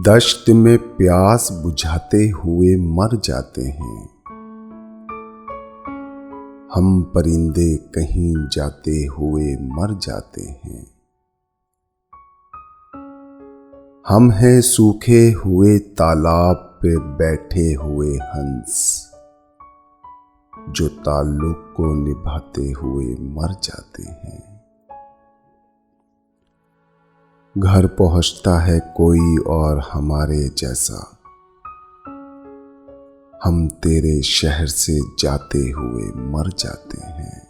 दश्त में प्यास बुझाते हुए मर जाते हैं। हम परिंदे कहीं जाते हुए मर जाते हैं। हम हैं सूखे हुए तालाब पे बैठे हुए हंस, जो ताल्लुक को निभाते हुए मर जाते हैं। घर पहुंचता है कोई और हमारे जैसा, हम तेरे शहर से जाते हुए मर जाते हैं।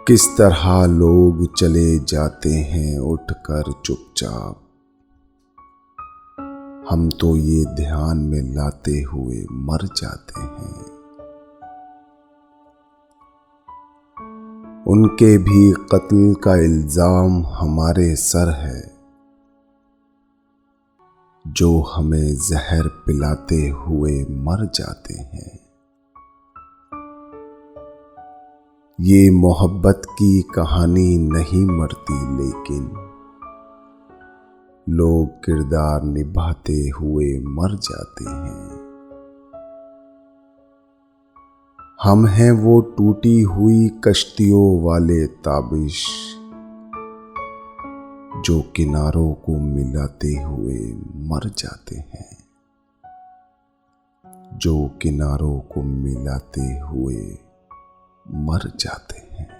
किस तरह लोग चले जाते हैं उठकर चुपचाप, हम तो ये ध्यान में लाते हुए मर जाते हैं। उनके भी कत्ल का इल्जाम हमारे सर है, जो हमें जहर पिलाते हुए मर जाते हैं। ये मोहब्बत की कहानी नहीं मरती, लेकिन लोग किरदार निभाते हुए मर जाते हैं। हम हैं वो टूटी हुई कश्तियों वाले ताबिश, जो किनारों को मिलाते हुए मर जाते हैं, जो किनारों को मिलाते हुए मर जाते हैं।